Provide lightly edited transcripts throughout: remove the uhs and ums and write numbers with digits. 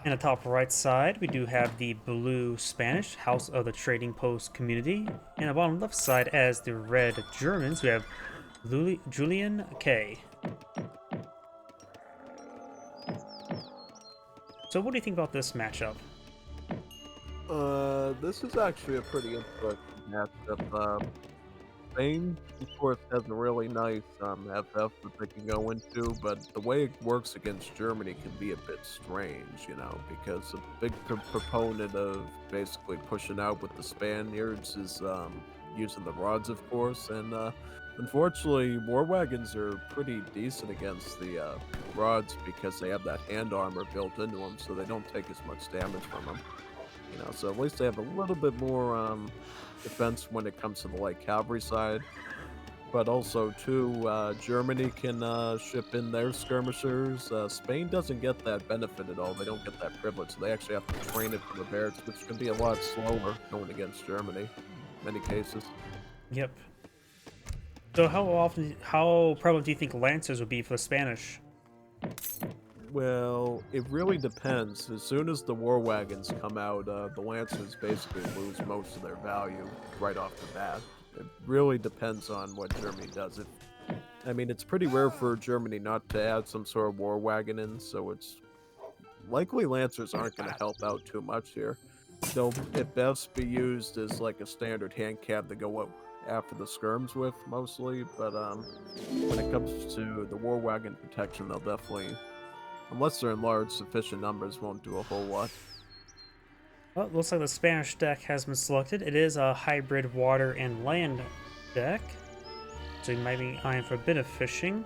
In the top right side, we do have the blue Spanish, House of the Trading Post Community. And the bottom left side, as the red Germans, we have JulianK. So what do you think about this matchup? This is actually a pretty interesting matchup. Spain, of course, has a really nice FF that they can go into, but the way it works against Germany can be a bit strange, because a big proponent of basically pushing out with the Spaniards is using the rods, of course, and unfortunately, war wagons are pretty decent against the rods because they have that hand armor built into them, so they don't take as much damage from them. So at least they have a little bit more defense when it comes to the light cavalry side. But also, too, Germany can ship in their skirmishers. Spain doesn't get that benefit at all. They don't get that privilege. So they actually have to train it from the barracks, which can be a lot slower going against Germany in many cases. Yep. So how prevalent do you think Lancers would be for the Spanish? Well, it really depends. As soon as the war wagons come out, the Lancers basically lose most of their value right off the bat. It really depends on what Germany does. I mean, it's pretty rare for Germany not to add some sort of war wagon in, so it's likely Lancers aren't going to help out too much here. They'll at best be used as like a standard hand cab to go up after the skirms with, mostly, but when it comes to the war wagon protection, they'll definitely, unless they're in large sufficient numbers, won't do a whole lot. Well, it looks like the Spanish deck has been selected. It is a hybrid water and land deck, so you might be eyeing for a bit of fishing.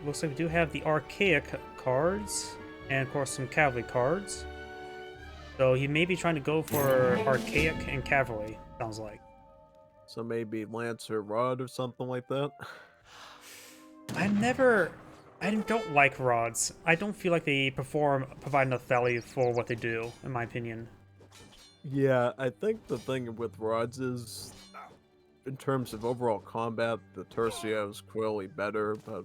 Looks like we do have the archaic cards, and of course some cavalry cards. So he may be trying to go for archaic and cavalry, sounds like. So maybe Lancer Rod or something like that. I never I don't like rods. I don't feel like they provide enough value for what they do, in my opinion. Yeah, I think the thing with rods is, in terms of overall combat, the Tercio is clearly better, but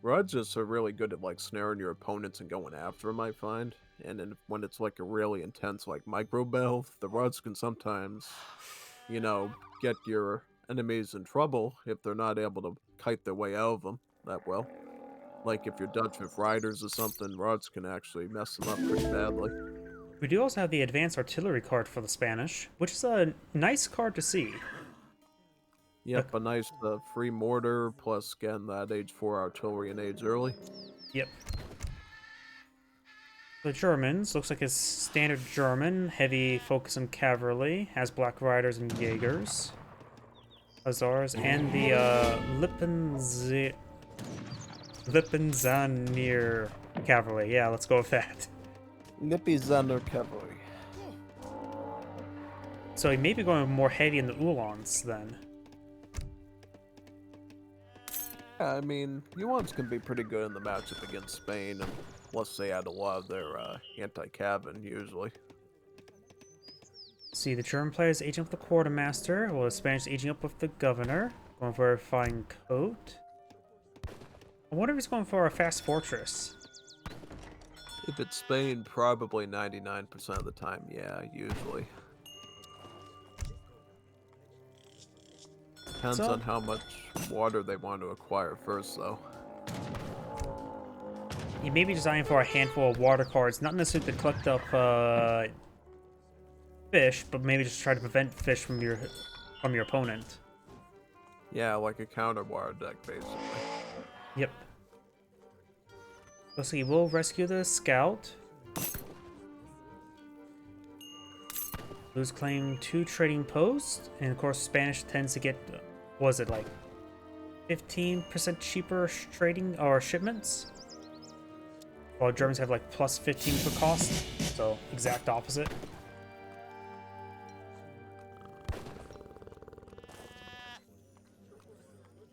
rods just are really good at like snaring your opponents and going after them, I find. And then when it's like a really intense like micro battle, the rods can sometimes, get your enemies in trouble if they're not able to kite their way out of them that well. Like if you're Dutch with riders or something, rods can actually mess them up pretty badly. We do also have the advanced artillery card for the Spanish, which is a nice card to see. Yep, Look, a nice free mortar plus again that age 4 artillery and age early. yep. The Germans looks like it's standard German, heavy focus on cavalry, has black riders and Jaegers, Hussars, and the Lippenzanier cavalry. Yeah, let's go with that. Nippy Zander cavalry. So he may be going more heavy in the Uhlans then. Yeah, I mean, Yuans can be pretty good in the matchup against Spain, unless they add a lot of their anti-cabin, usually. See, the German players aging up with the quartermaster, while the Spanish aging up with the governor, going for a fine coat. I wonder if he's going for a fast fortress. If it's Spain, probably 99% of the time, yeah, usually. Depends So, on how much water they want to acquire first, though. he may be designing for a handful of water cards, not necessarily to collect up fish, but maybe just try to prevent fish from your opponent. Yeah, like a counter water deck, basically. Yep. Looks like he will rescue the scout. Lose claim 2 trading posts, and of course Spanish tends to get, was it like 15% cheaper trading or shipments? While Germans have like plus 15 for cost, so exact opposite.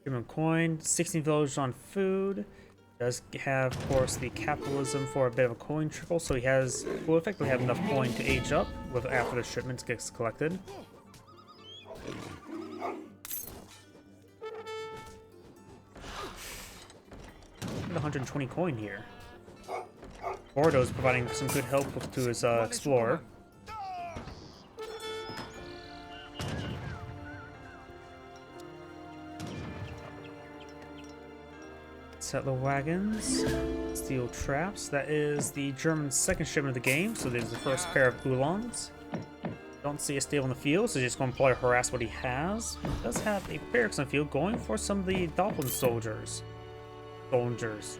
German coin, 16 villages on food. Does have, of course, the capitalism for a bit of a coin trickle, so he will effectively have enough coin to age up with after the shipments gets collected. 120 coin here. Gordo's providing some good help to his explorer. Settler wagons, steel traps. That is the German second shipment of the game, so there's the first pair of Uhlans. Don't see a steel in the field, so just going to probably harass what he has. He does have a barracks on the field, going for some of the Doppeln soldiers. Soldiers.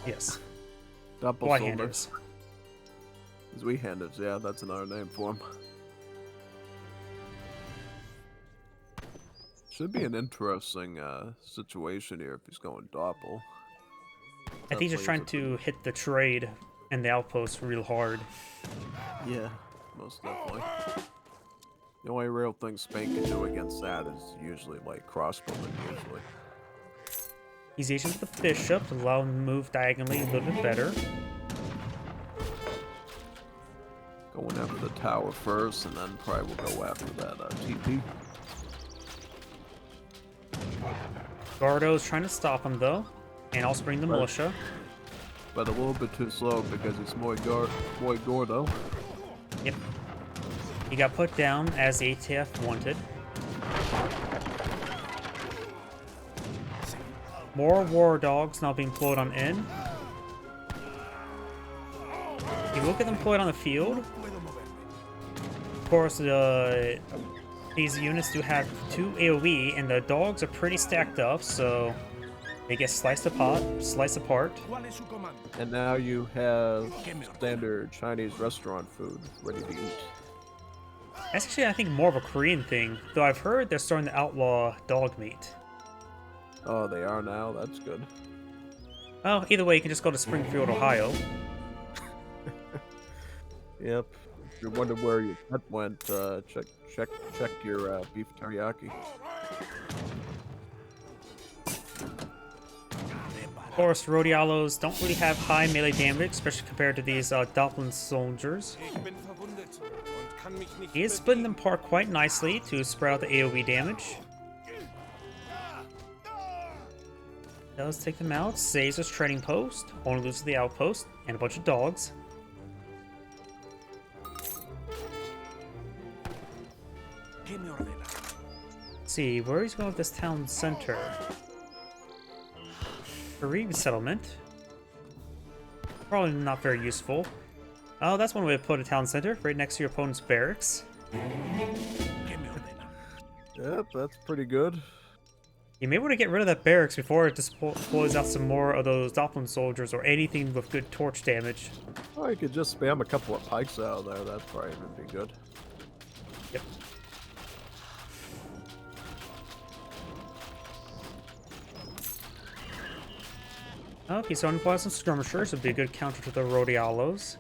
Yes. Doppelsoldiers. Zweihanders, yeah, that's another name for him. Should be an interesting situation here if he's going Doppel. I think he's just trying to hit the trade and the outpost real hard. Yeah, most definitely. The only real thing Spain can do against that is usually like crossbowmen, usually. He's aging with the bishop to allow him to move diagonally a little bit better. Going after the tower first, and then probably will go after that TP. Gordo's trying to stop him though, and also bring the militia. But a little bit too slow because it's Muy Gordo. Yep. He got put down as the ATF wanted. More war dogs now being deployed on in. If you look at them deployed on the field, of course, these units do have 2 AoE, and the dogs are pretty stacked up, so they get sliced apart. And now you have standard Chinese restaurant food ready to eat. That's actually, I think, more of a Korean thing, though I've heard they're starting to outlaw dog meat. Oh, they are now? That's good. Well, either way, you can just go to Springfield, Ohio. Yep. If you wonder where your pet went, check your beef teriyaki. Of course, Rodialos don't really have high melee damage, especially compared to these Doppeln soldiers. He is splitting them apart quite nicely to spread out the AoE damage. Does take them out, saves his trading post, only loses the outpost, and a bunch of dogs. Let's see, where he's going with this town center? Carib settlement. Probably not very useful. Oh, that's one way to put a town center, right next to your opponent's barracks. Yep, that's pretty good. You may want to get rid of that barracks before it deploys out some more of those Doppeln soldiers or anything with good torch damage. Oh, you could just spam a couple of pikes out there. That'd probably even be good. Yep. Okay, so unploy some skirmishers would be a good counter to the Rodialos.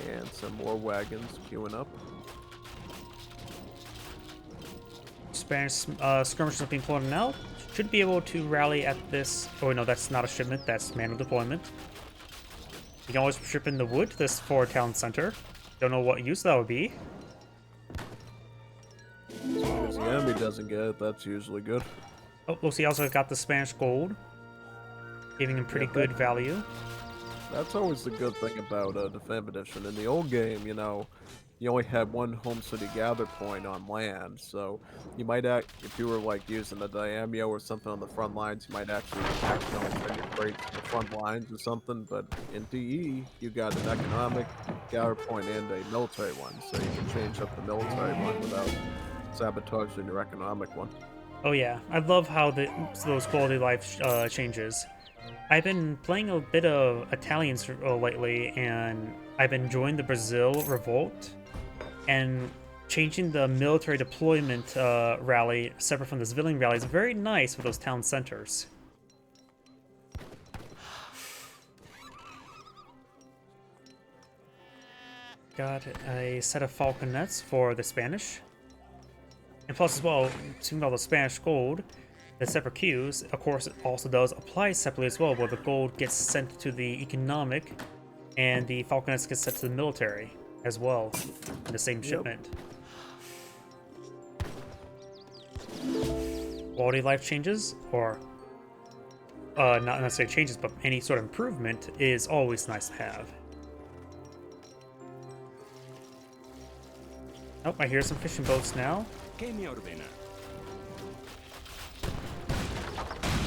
And some more wagons queuing up. Spanish skirmishers have been floating out. Should be able to rally at this. Oh no, that's not a shipment. That's manual deployment. You can always ship in the wood to this forward town center. Don't know what use that would be. As long as the enemy doesn't get it, that's usually good. Oh, looks he also got the Spanish gold, giving him pretty good value. That's always the good thing about Defensive Edition. In the old game, you know, you only had one home city gather point on land, so you might if you were like using a Daimyo or something on the front lines, you might actually accidentally send your freight to the front lines or something. But in DE, you got an economic gather point and a military one, so you can change up the military one without sabotaging your economic one. Oh yeah, I love how those quality of life changes. I've been playing a bit of Italians lately, and I've been enjoying the Brazil revolt, and changing the military deployment rally separate from the civilian rally is very nice with those town centers. Got a set of falconets for the Spanish. And plus as well, seeing all the Spanish gold, the separate queues, of course, it also does apply separately as well, where the gold gets sent to the economic, and the falconets get sent to the military as well in the same shipment. Quality of life changes, or not necessarily changes, but any sort of improvement is always nice to have. Oh, I hear some fishing boats now.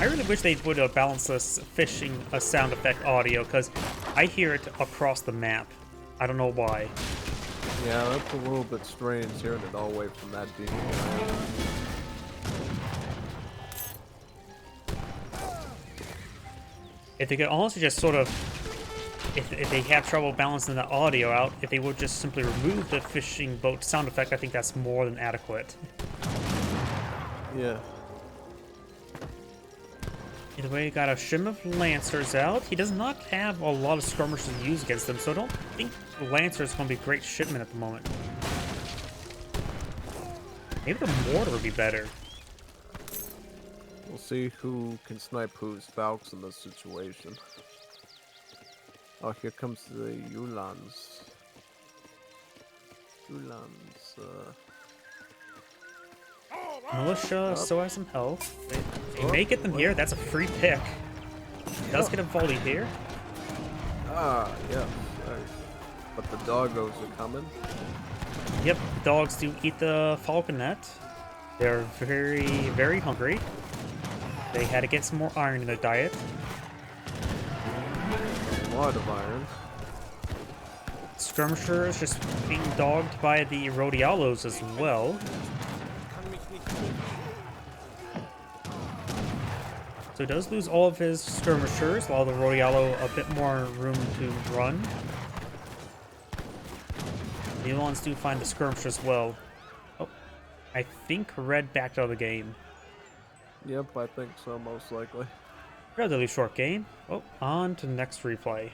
I really wish they would balance this fishing sound effect audio, because I hear it across the map. I don't know why. Yeah, that's a little bit strange hearing it all the way from that deep. If they could honestly just sort of, if they have trouble balancing the audio out, if they would just simply remove the fishing boat sound effect, I think that's more than adequate. Yeah. Either way, got a shim of Lancers out. He does not have a lot of skirmishers to use against them, so I don't think Lancer is going to be a great shipment at the moment. Maybe the Mortar would be better. We'll see who can snipe whose Falcons in this situation. Oh, here comes the Yulans. Militia still has some health. They may get them here. That's a free pick. He does get a volley here. Ah, yes. But the doggos are coming. Yep, the dogs do eat the falconet. They're very, very hungry. They had to get some more iron in their diet. A lot of iron. Skirmishers just being dogged by the Rodialos as well. So he does lose all of his skirmishers, while the Rodialo a bit more room to run. The Elons do find the skirmishers as well. Oh, I think Red backed out of the game. Yep, I think so, most likely. Relatively short game. Oh, on to the next replay.